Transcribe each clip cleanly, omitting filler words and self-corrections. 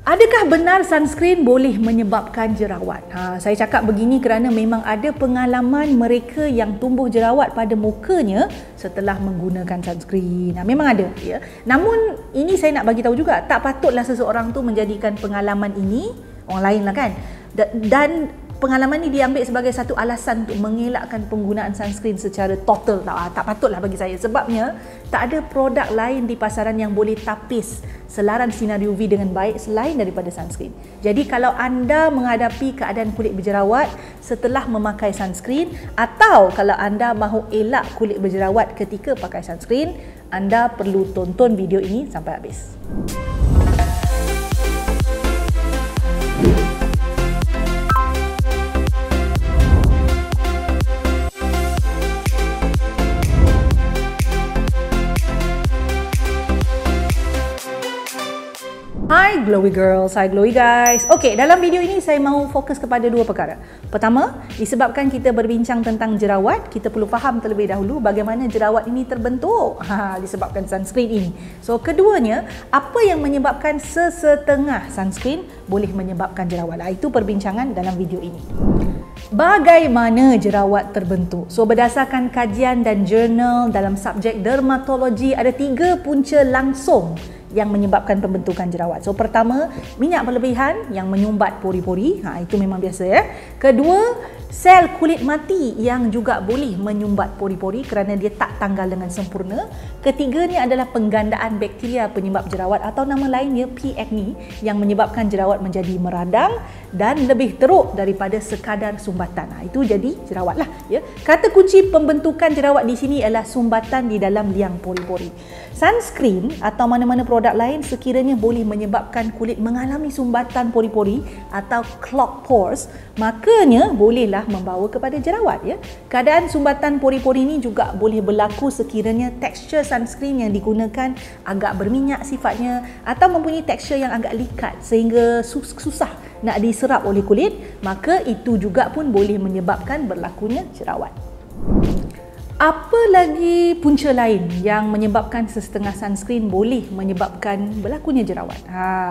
Adakah benar sunscreen boleh menyebabkan jerawat? Saya cakap begini kerana memang ada pengalaman mereka yang tumbuh jerawat pada mukanya setelah menggunakan sunscreen. Memang ada, ya. Namun ini saya nak bagi tahu juga, tak patutlah seseorang tu menjadikan pengalaman ini orang lain lah kan. Dan pengalaman ini diambil sebagai satu alasan untuk mengelakkan penggunaan sunscreen secara total. Tak patutlah bagi saya. Sebabnya tak ada produk lain di pasaran yang boleh tapis selaran sinar UV dengan baik selain daripada sunscreen. Jadi kalau anda menghadapi keadaan kulit berjerawat setelah memakai sunscreen, atau kalau anda mahu elak kulit berjerawat ketika pakai sunscreen, anda perlu tonton video ini sampai habis. Hai Glowy Girls, hai Glowy Guys. Okey, dalam video ini saya mahu fokus kepada dua perkara. Pertama, disebabkan kita berbincang tentang jerawat, kita perlu faham terlebih dahulu bagaimana jerawat ini terbentuk disebabkan sunscreen ini. So, keduanya, apa yang menyebabkan sesetengah sunscreen boleh menyebabkan jerawat. Itu perbincangan dalam video ini. Bagaimana jerawat terbentuk? So, berdasarkan kajian dan jurnal dalam subjek dermatologi, ada 3 punca langsung yang menyebabkan pembentukan jerawat. So, pertama, minyak berlebihan yang menyumbat pori-pori. Itu memang biasa, ya. Kedua, sel kulit mati yang juga boleh menyumbat pori-pori kerana dia tak tanggal dengan sempurna. Ketiganya adalah penggandaan bakteria penyebab jerawat atau nama lainnya P. acne yang menyebabkan jerawat menjadi meradang dan lebih teruk daripada sekadar sumbatan. Itu jadi jerawat lah, ya. Kata kunci pembentukan jerawat di sini adalah sumbatan di dalam liang pori-pori. Sunscreen atau mana-mana produk lain sekiranya boleh menyebabkan kulit mengalami sumbatan pori-pori atau clogged pores, makanya bolehlah membawa kepada jerawat, ya. Keadaan sumbatan pori-pori ini juga boleh berlaku sekiranya tekstur sunscreen yang digunakan agak berminyak sifatnya atau mempunyai tekstur yang agak likat sehingga susah nak diserap oleh kulit, maka itu juga pun boleh menyebabkan berlakunya jerawat. Apa lagi punca lain yang menyebabkan sesetengah sunscreen boleh menyebabkan berlakunya jerawat?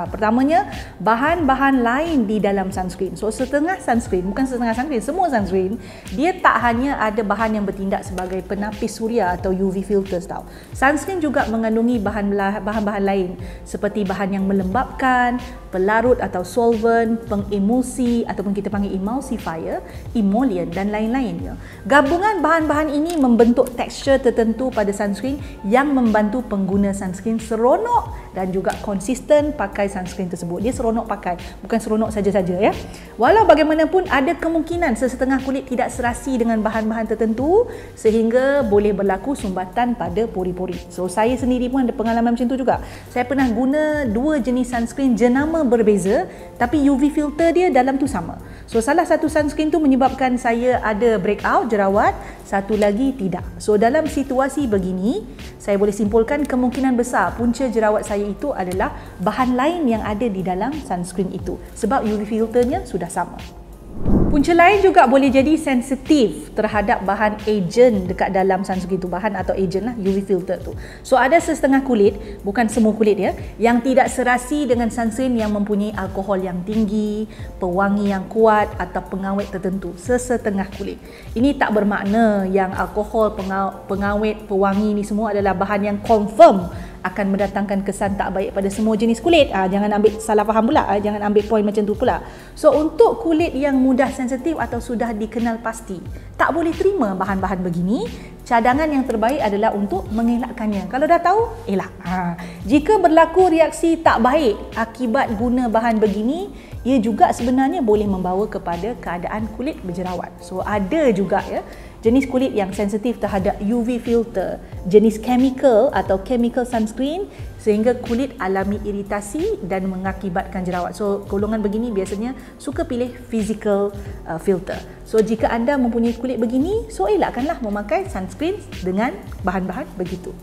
Pertamanya, bahan-bahan lain di dalam sunscreen. So, setengah sunscreen, bukan setengah sunscreen, semua sunscreen, dia tak hanya ada bahan yang bertindak sebagai penapis suria atau UV filters tau. Sunscreen juga mengandungi bahan-bahan lain seperti bahan yang melembabkan, pelarut atau solvent, pengemulsi ataupun kita panggil emulsifier, emollient dan lain-lainnya. Gabungan bahan-bahan ini membentuk tekstur tertentu pada sunscreen yang membantu pengguna sunscreen seronok dan juga konsisten pakai sunscreen tersebut. Dia seronok pakai, bukan seronok saja-saja, ya. Walau bagaimanapun ada kemungkinan sesetengah kulit tidak serasi dengan bahan-bahan tertentu sehingga boleh berlaku sumbatan pada pori-pori. So, saya sendiri pun ada pengalaman macam tu juga. Saya pernah guna 2 jenis sunscreen jenama berbeza tapi UV filter dia dalam tu sama. So, salah satu sunscreen tu menyebabkan saya ada breakout jerawat, satu lagi tidak. So, dalam situasi begini, saya boleh simpulkan kemungkinan besar punca jerawat saya itu adalah bahan lain yang ada di dalam sunscreen itu sebab UV filternya sudah sama. Punca lain juga boleh jadi sensitif terhadap bahan agent dekat dalam sunscreen tu, bahan atau agent lah, UV filter tu. So, ada sesetengah kulit, bukan semua kulit, ya, yang tidak serasi dengan sunscreen yang mempunyai alkohol yang tinggi, pewangi yang kuat atau pengawet tertentu. Sesetengah kulit. Ini tak bermakna yang alkohol, pengawet, pewangi ni semua adalah bahan yang confirm akan mendatangkan kesan tak baik pada semua jenis kulit. Jangan ambil salah faham pula, jangan ambil poin macam tu pula. So, untuk kulit yang mudah sensitif atau sudah dikenal pasti tak boleh terima bahan-bahan begini, cadangan yang terbaik adalah untuk mengelakkannya. Kalau dah tahu, elak. Jika berlaku reaksi tak baik akibat guna bahan begini, ia juga sebenarnya boleh membawa kepada keadaan kulit berjerawat. So, ada juga, ya, jenis kulit yang sensitif terhadap UV filter, jenis chemical atau chemical sunscreen sehingga kulit alami iritasi dan mengakibatkan jerawat. So, golongan begini biasanya suka pilih physical filter. So, jika anda mempunyai kulit begini, so elakkanlah memakai sunscreen dengan bahan-bahan begitu.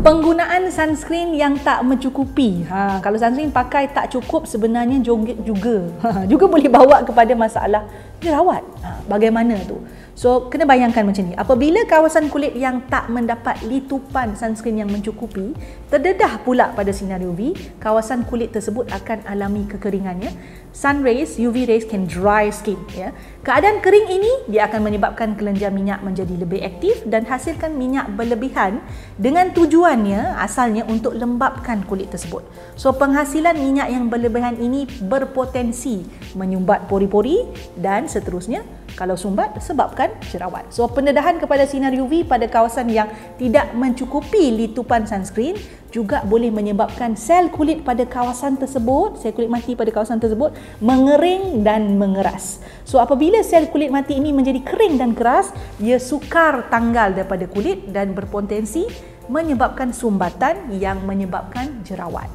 Penggunaan sunscreen yang tak mencukupi. Kalau sunscreen pakai tak cukup sebenarnya juga boleh bawa kepada masalah jerawat. Bagaimana tu? So, kena bayangkan macam ni. Apabila kawasan kulit yang tak mendapat litupan sunscreen yang mencukupi, terdedah pula pada sinar UV, kawasan kulit tersebut akan alami kekeringannya. Sun rays, UV rays can dry skin. Ya. Keadaan kering ini, dia akan menyebabkan kelenjar minyak menjadi lebih aktif dan hasilkan minyak berlebihan dengan tujuannya asalnya untuk lembapkan kulit tersebut. So, penghasilan minyak yang berlebihan ini berpotensi menyumbat pori-pori dan seterusnya. Kalau sumbat, sebabkan jerawat. So, pendedahan kepada sinar UV pada kawasan yang tidak mencukupi litupan sunscreen juga boleh menyebabkan sel kulit pada kawasan tersebut, sel kulit mati pada kawasan tersebut mengering dan mengeras. So, apabila sel kulit mati ini menjadi kering dan keras, ia sukar tanggal daripada kulit dan berpotensi menyebabkan sumbatan yang menyebabkan jerawat.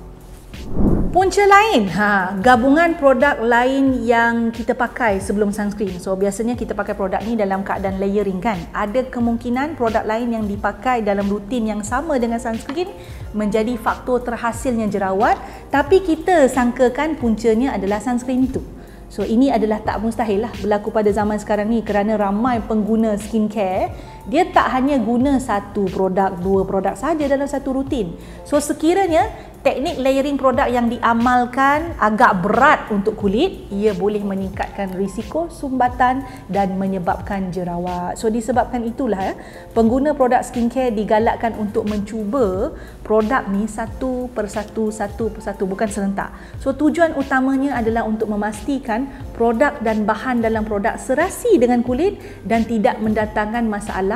Punca lain, gabungan produk lain yang kita pakai sebelum sunscreen. So, biasanya kita pakai produk ni dalam keadaan layering kan. Ada kemungkinan produk lain yang dipakai dalam rutin yang sama dengan sunscreen menjadi faktor terhasilnya jerawat, tapi kita sangkakan puncanya adalah sunscreen itu. So, ini adalah tak mustahil lah berlaku pada zaman sekarang ni kerana ramai pengguna skincare. Dia tak hanya guna satu produk, dua produk saja dalam satu rutin. So, sekiranya teknik layering produk yang diamalkan agak berat untuk kulit, ia boleh meningkatkan risiko sumbatan dan menyebabkan jerawat. So, disebabkan itulah pengguna produk skincare digalakkan untuk mencuba produk ni satu persatu, bukan serentak. So, tujuan utamanya adalah untuk memastikan produk dan bahan dalam produk serasi dengan kulit dan tidak mendatangkan masalah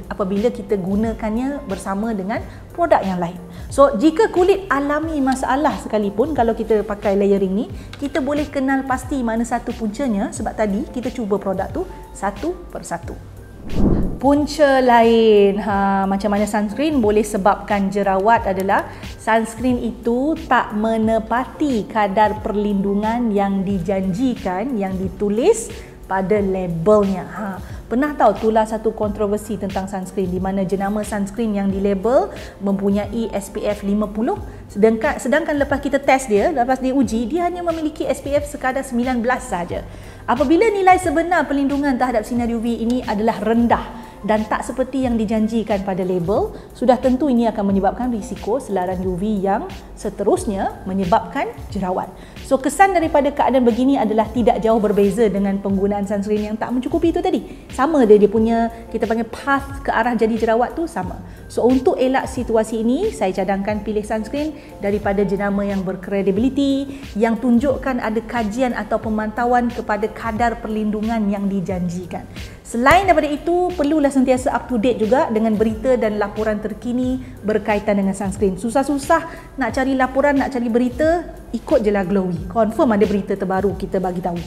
apabila kita gunakannya bersama dengan produk yang lain. So, jika kulit alami masalah sekalipun, kalau kita pakai layering ni, kita boleh kenal pasti mana satu puncanya sebab tadi kita cuba produk tu satu persatu. Punca lain macam mana sunscreen boleh sebabkan jerawat adalah sunscreen itu tak menepati kadar perlindungan yang dijanjikan, yang ditulis pada labelnya. Pernah tahu tular satu kontroversi tentang sunscreen di mana jenama sunscreen yang dilabel mempunyai SPF 50, sedangkan lepas kita test dia, lepas dia uji, dia hanya memiliki SPF sekadar 19 saja. Apabila nilai sebenar perlindungan terhadap sinar UV ini adalah rendah dan tak seperti yang dijanjikan pada label, sudah tentu ini akan menyebabkan risiko selaran UV yang seterusnya menyebabkan jerawat. So, kesan daripada keadaan begini adalah tidak jauh berbeza dengan penggunaan sunscreen yang tak mencukupi itu tadi. Sama dia punya, kita panggil path ke arah jadi jerawat tu sama. So, untuk elak situasi ini, saya cadangkan pilih sunscreen daripada jenama yang berkredibiliti, yang tunjukkan ada kajian atau pemantauan kepada kadar perlindungan yang dijanjikan. Selain daripada itu, perlulah sentiasa up to date juga dengan berita dan laporan terkini berkaitan dengan sunscreen. Susah-susah nak cari laporan, nak cari berita, ikut je lah Glowy. Confirm ada berita terbaru kita bagi tahu.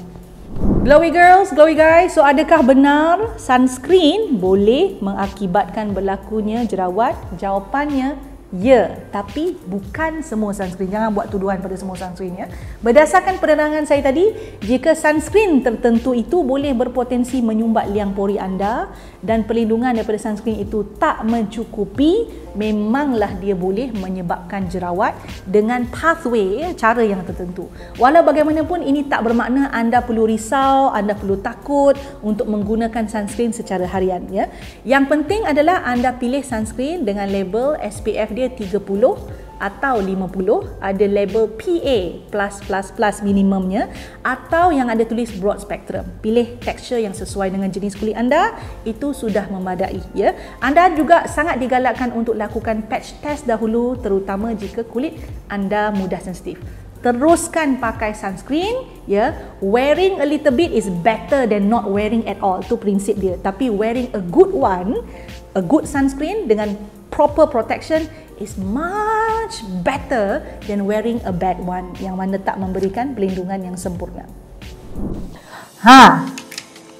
Glowy girls, Glowy guys, so adakah benar sunscreen boleh mengakibatkan berlakunya jerawat? Jawapannya ya, tapi bukan semua sunscreen. Jangan buat tuduhan pada semua sunscreen ya. Berdasarkan penerangan saya tadi, jika sunscreen tertentu itu boleh berpotensi menyumbat liang pori anda dan perlindungan daripada sunscreen itu tak mencukupi, memanglah dia boleh menyebabkan jerawat dengan pathway, cara yang tertentu. Walau bagaimanapun, ini tak bermakna anda perlu risau, anda perlu takut untuk menggunakan sunscreen secara harian ya. Yang penting adalah anda pilih sunscreen dengan label SPF dia 30 atau 50, ada label PA+++ minimumnya, atau yang ada tulis broad spectrum. Pilih tekstur yang sesuai dengan jenis kulit anda, itu sudah memadai ya. Anda juga sangat digalakkan untuk lakukan patch test dahulu, terutama jika kulit anda mudah sensitif. Teruskan pakai sunscreen ya. Wearing a little bit is better than not wearing at all. Itu prinsip dia. Tapi wearing a good one, a good sunscreen dengan proper protection is much better than wearing a bad one yang mana tak memberikan perlindungan yang sempurna.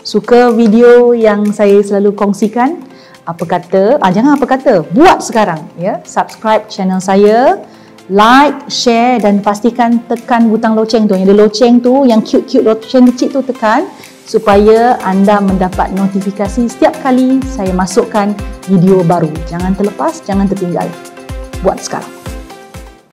Suka video yang saya selalu kongsikan? Apa kata? Jangan apa kata, buat sekarang ya. Subscribe channel saya, like, share dan pastikan tekan butang loceng tu. Yang ada loceng tu, yang cute-cute loceng kecil tu tekan supaya anda mendapat notifikasi setiap kali saya masukkan video baru. Jangan terlepas, jangan tertinggal. buat sekarang.